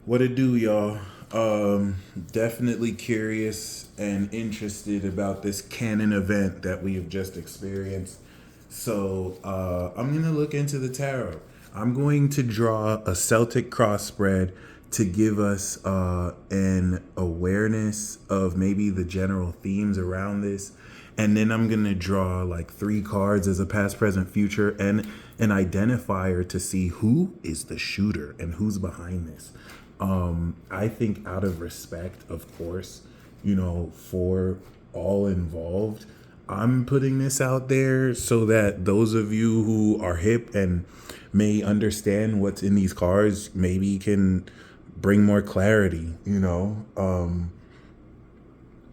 What it do, y'all? Definitely curious and interested about this canon event that we have just experienced. So I'm gonna look into the tarot. I'm going to draw a Celtic cross spread to give us an awareness of maybe the general themes around this. And then I'm gonna draw like three cards as a past, present, future, and an identifier to see who is the shooter and who's behind this. I think out of respect, of course, for all involved, I'm putting this out there so that those of you who are hip and may understand what's in these cards maybe can bring more clarity.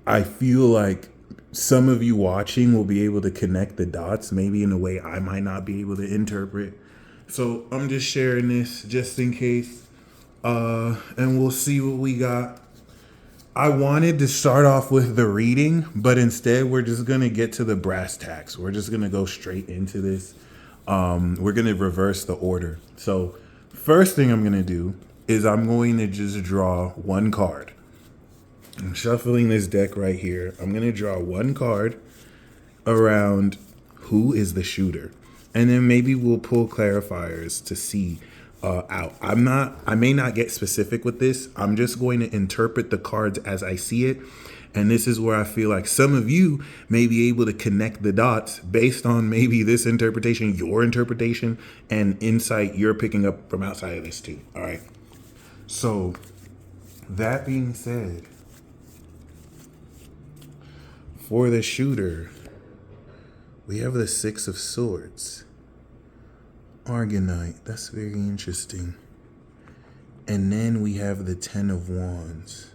I feel like some of you watching will be able to connect the dots, maybe in a way I might not be able to interpret. So I'm just sharing this just in case, and we'll see what we got. I wanted to start off with the reading, but instead we're just gonna get to the brass tacks. We're just gonna go straight into this. We're gonna reverse the order. So first thing I'm gonna do is I'm going to just draw one card. I'm shuffling this deck right here. I'm gonna draw one card around who is the shooter, and then maybe we'll pull clarifiers to see out. I may not get specific with this. I'm just going to interpret the cards as I see it, and this is where I feel like some of you may be able to connect the dots based on maybe this interpretation, your interpretation, and insight you're picking up from outside of this too. All right, so that being said, for the shooter, we have the Six of Swords. Argonite, that's very interesting. And then we have the Ten of Wands.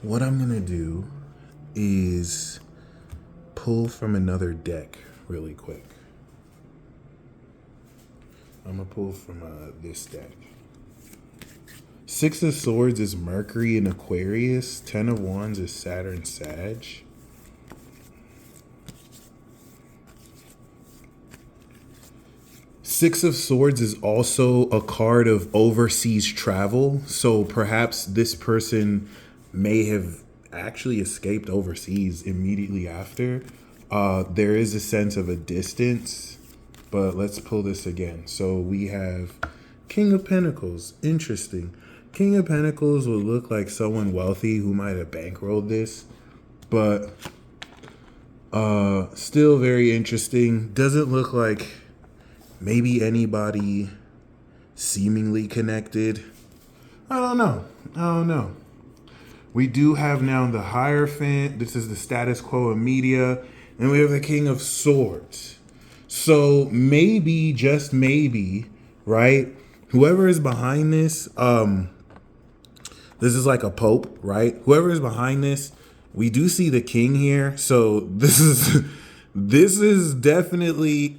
What I'm gonna do is pull from another deck really quick. I'm gonna pull from this deck. Six of Swords is Mercury in Aquarius. Ten of Wands is Saturn Sag. Six of Swords is also a card of overseas travel. So perhaps this person may have actually escaped overseas immediately after. There is a sense of a distance, but let's pull this again. So we have King of Pentacles. Interesting. King of Pentacles would look like someone wealthy who might have bankrolled this, but still very interesting. Doesn't look like maybe anybody seemingly connected. I don't know. We do have now the Hierophant. This is the status quo of media. And we have the King of Swords. So maybe, just maybe, right? Whoever is behind this, this is like a pope, right? Whoever is behind this, we do see the king here. So this is definitely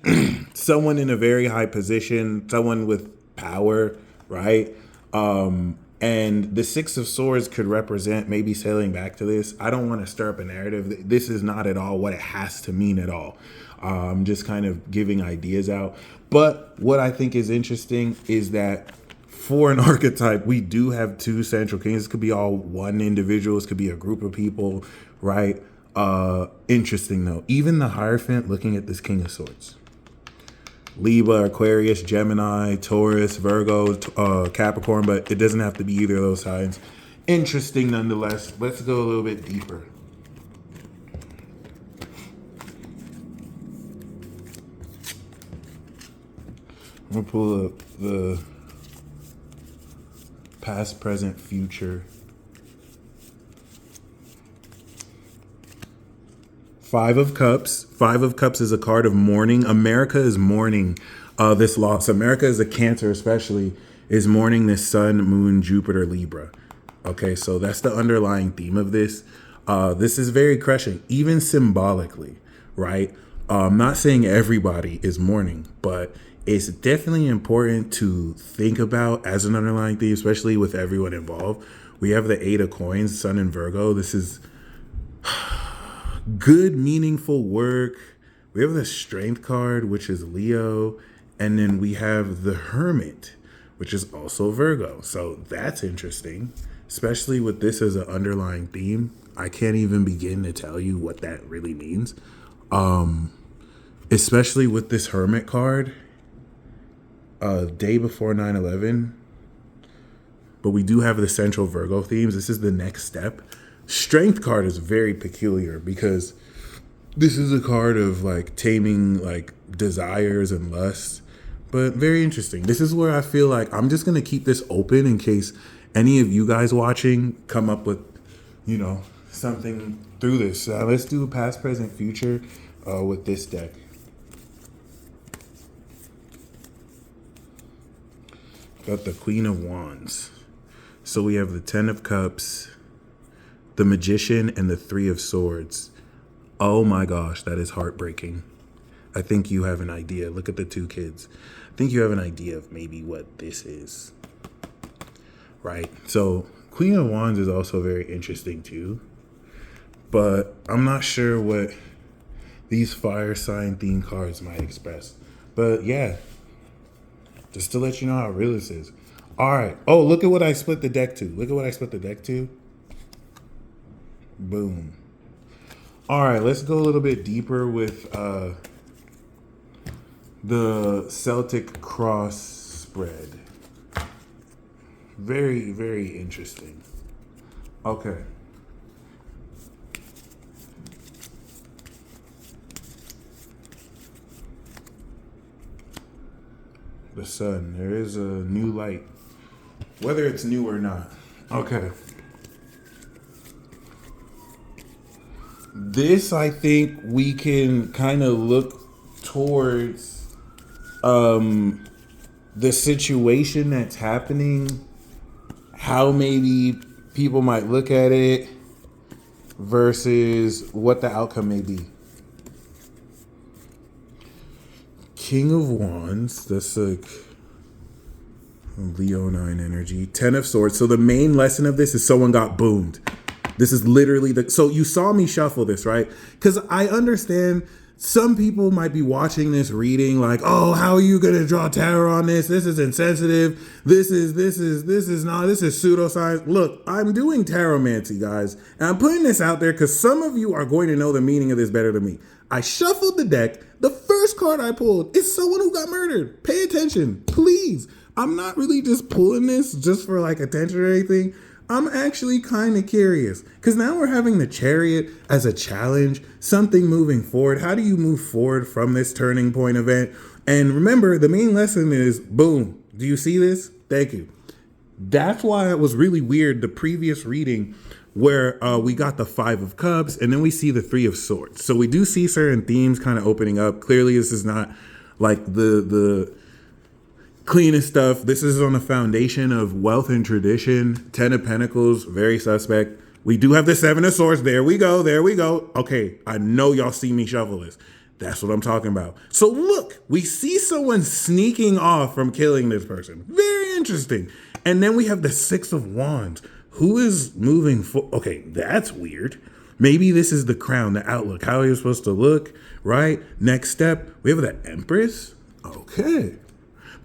someone in a very high position, someone with power, right? And the Six of Swords could represent maybe sailing back to this. I don't want to stir up a narrative. This is not at all what it has to mean at all. I'm just kind of giving ideas out. But what I think is interesting is that for an archetype, we do have two central kings. This could be all one individual. This could be a group of people, right? Interesting though. Even the Hierophant looking at this King of Swords. Libra, Aquarius, Gemini, Taurus, Virgo, Capricorn, but it doesn't have to be either of those signs. Interesting nonetheless. Let's go a little bit deeper. I'm gonna pull up the past, present, future. Five of Cups. Five of Cups is a card of mourning. America is mourning this loss. America is a Cancer especially, is mourning this Sun, Moon, Jupiter, Libra. Okay, so that's the underlying theme of this. This is very crushing, even symbolically, right? I'm not saying everybody is mourning, but it's definitely important to think about as an underlying theme, especially with everyone involved. We have the Eight of Coins, Sun and Virgo. This is good, meaningful work. We have the Strength card, which is Leo. And then we have the Hermit, which is also Virgo. So that's interesting, especially with this as an underlying theme. I can't even begin to tell you what that really means. Especially with this Hermit card, day before 9/11. But we do have the central Virgo themes. This is the next step. Strength card is very peculiar because this is a card of like taming like desires and lusts, but very interesting. This is where I feel like I'm just going to keep this open in case any of you guys watching come up with, something through this. Let's do past, present, future with this deck. Got the Queen of Wands. So we have the 10 of Cups, the Magician, and the 3 of Swords. Oh my gosh, that is heartbreaking. I think you have an idea. Look at the 2 kids. I think you have an idea of maybe what this is. Right? So Queen of Wands is also very interesting too. But I'm not sure what these fire sign themed cards might express. But yeah, just to let you know how real this is. All right. Oh, look at what I split the deck to. Boom. All right, let's go a little bit deeper with the Celtic cross spread. Very, very interesting. Okay. The sun. There is a new light. Whether it's new or not. Okay. This, I think we can kind of look towards the situation that's happening, how maybe people might look at it versus what the outcome may be. King of Wands, that's like Leonine energy. 10 of Swords. So the main lesson of this is someone got boomed. This is literally so you saw me shuffle this, right? Because I understand some people might be watching this reading like, oh, how are you going to draw tarot on this? This is insensitive. This is pseudoscience. Look, I'm doing taromancy, guys. And I'm putting this out there because some of you are going to know the meaning of this better than me. I shuffled the deck. The first card I pulled is someone who got murdered. Pay attention, please. I'm not really just pulling this just for like attention or anything. I'm actually kind of curious because now we're having the Chariot as a challenge, something moving forward. How do you move forward from this turning point event? And remember, the main lesson is boom. Do you see this? Thank you. That's why it was really weird, the previous reading where we got the 5 of Cups and then we see the 3 of Swords. So we do see certain themes kind of opening up. Clearly, this is not like the cleanest stuff. This is on the foundation of wealth and tradition. 10 of Pentacles, very suspect. We do have the 7 of Swords. There we go. Okay, I know y'all see me shuffle this. That's what I'm talking about. So look, we see someone sneaking off from killing this person. Very interesting. And then we have the 6 of Wands. Who is moving forward? Okay, that's weird. Maybe this is the crown, the outlook, how you're supposed to look, right? Next step, we have the Empress. Okay.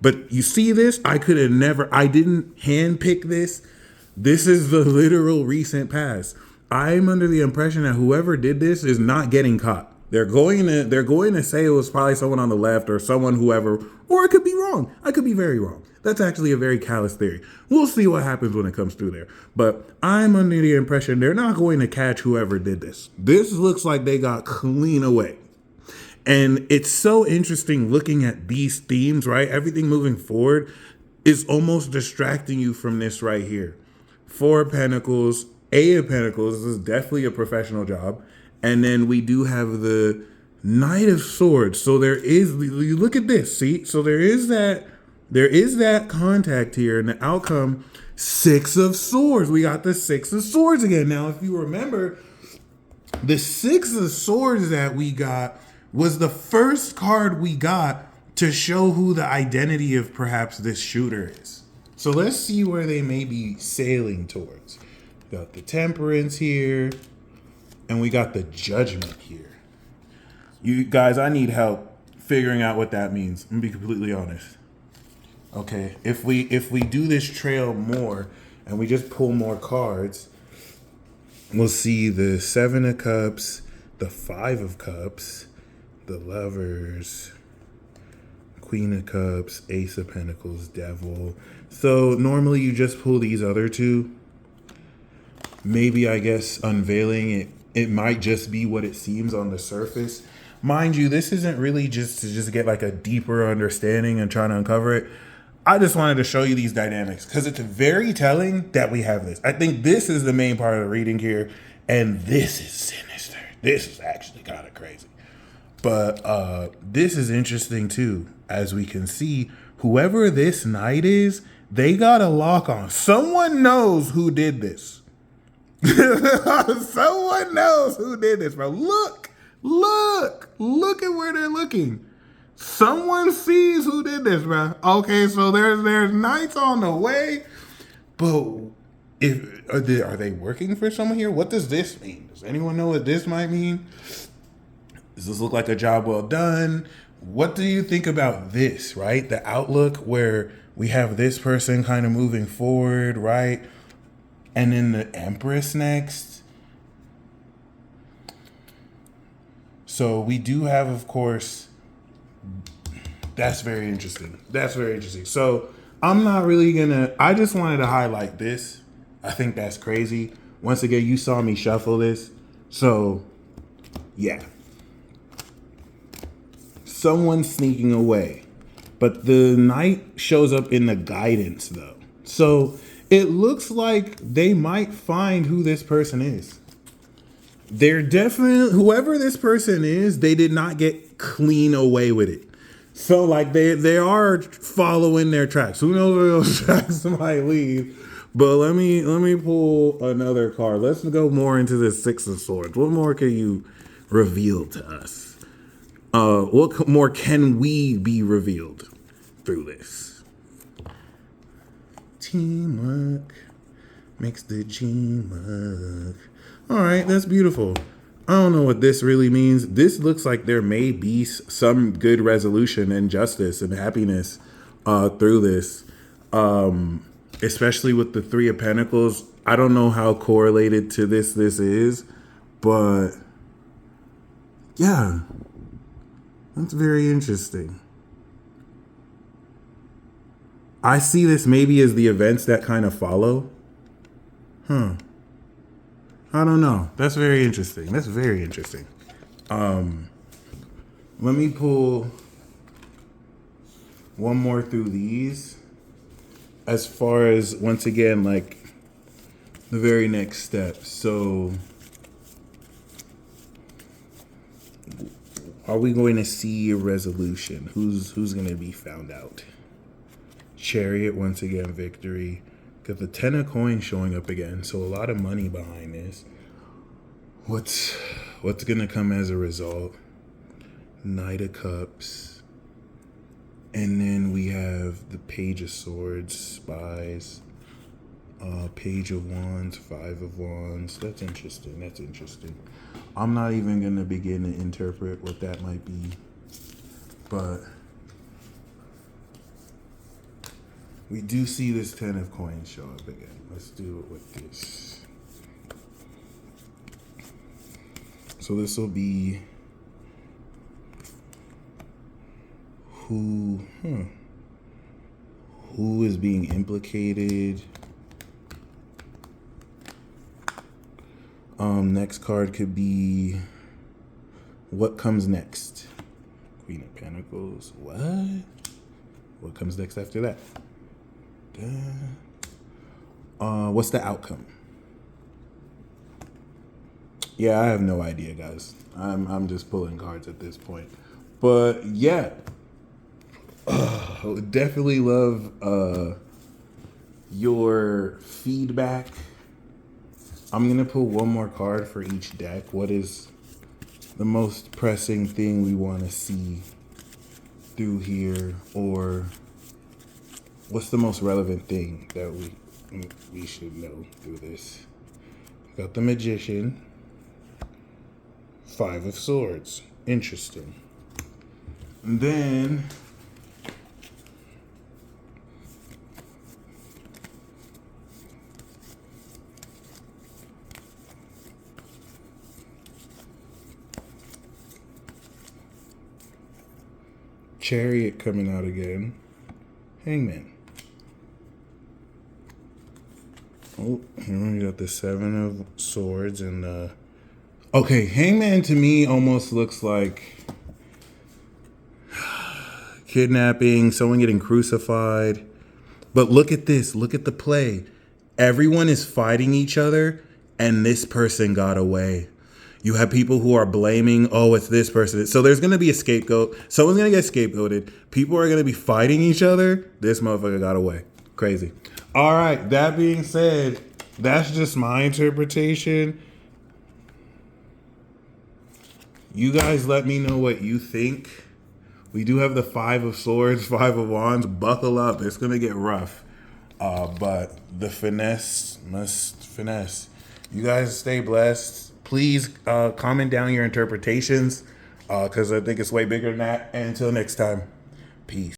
But you see this? I didn't handpick this. This is the literal recent past. I'm under the impression that whoever did this is not getting caught. They're going to say it was probably someone on the left or someone whoever, or it could be wrong. I could be very wrong. That's actually a very callous theory. We'll see what happens when it comes through there. But I'm under the impression they're not going to catch whoever did this. This looks like they got clean away. And it's so interesting looking at these themes, right? Everything moving forward is almost distracting you from this right here. 4 of Pentacles, 8 of Pentacles. This is definitely a professional job. And then we do have the Knight of Swords. So you look at this, see? So there is that contact here, and the outcome, 6 of Swords. We got the 6 of Swords again. Now, if you remember, the 6 of Swords that we got was the first card we got to show who the identity of perhaps this shooter is. So let's see where they may be sailing towards. Got the Temperance here, and we got the Judgment here. You guys, I need help figuring out what that means. I'm gonna be completely honest. Okay, if we do this trail more and we just pull more cards, we'll see the Seven of Cups, the Five of Cups, the Lovers, Queen of Cups, Ace of Pentacles, Devil. So normally you just pull these other two. Maybe, I guess, unveiling it, it might just be what it seems on the surface. Mind you, this isn't really just to just get like a deeper understanding and trying to uncover it. I just wanted to show you these dynamics because it's very telling that we have this. I think this is the main part of the reading here, and this is sinister. This is actually kind of crazy. But this is interesting too. As we can see, whoever this knight is, they got a lock on. Someone knows who did this. Someone knows who did this, bro. Look at where they're looking. Someone sees who did this, bro. Okay, so there's knights on the way, but are they working for someone here? What does this mean? Does anyone know what this might mean? Does this look like a job well done? What do you think about this, right? The outlook where we have this person kind of moving forward, right? And then the Empress next. So we do have, of course, that's very interesting. That's very interesting. So I'm not really I just wanted to highlight this. I think that's crazy. Once again, you saw me shuffle this. So yeah. Someone sneaking away. But the knight shows up in the guidance though. So it looks like they might find who this person is. They're definitely, whoever this person is, they did not get clean away with it. So like they are following their tracks. Who knows where those tracks might lead? But let me pull another card. Let's go more into the Six of Swords. What more can you reveal to us? What more can we be revealed through this? Teamwork makes the dream work. All right, that's beautiful. I don't know what this really means. This looks like there may be some good resolution and justice and happiness through this, especially with the Three of Pentacles. I don't know how correlated to this is, but yeah, that's very interesting. I see this maybe as the events that kind of follow. I don't know. That's very interesting. That's very interesting. Let me pull one more through these. As far as, once again, like the very next step. So are we going to see a resolution? Who's going to be found out? Chariot, once again, victory. Got the 10 of coins showing up again, so a lot of money behind this. What's gonna come as a result? Knight of Cups. And then we have the Page of Swords, Spies, Page of Wands, Five of Wands. That's interesting. That's interesting. I'm not even gonna begin to interpret what that might be, but we do see this 10 of coins show up again. Let's do it with this. So this will be who is being implicated. Next card could be what comes next. Queen of Pentacles. What comes next after that? What's the outcome? Yeah, I have no idea, guys. I'm just pulling cards at this point. But yeah, definitely love your feedback. I'm gonna pull one more card for each deck. What is the most pressing thing we want to see through here, or what's the most relevant thing that we should know through this? Got the Magician, Five of Swords. Interesting. And then Chariot coming out again. Hangman. Oh, here we got the Seven of Swords and the... Okay, Hangman to me almost looks like kidnapping, someone getting crucified. But look at this. Look at the play. Everyone is fighting each other, and this person got away. You have people who are blaming, oh, it's this person. So there's going to be a scapegoat. Someone's going to get scapegoated. People are going to be fighting each other. This motherfucker got away. Crazy. All right. That being said, that's just my interpretation. You guys let me know what you think. We do have the Five of Swords, Five of Wands. Buckle up. It's going to get rough. But the finesse must finesse. You guys stay blessed. Please comment down your interpretations because I think it's way bigger than that. And until next time, peace.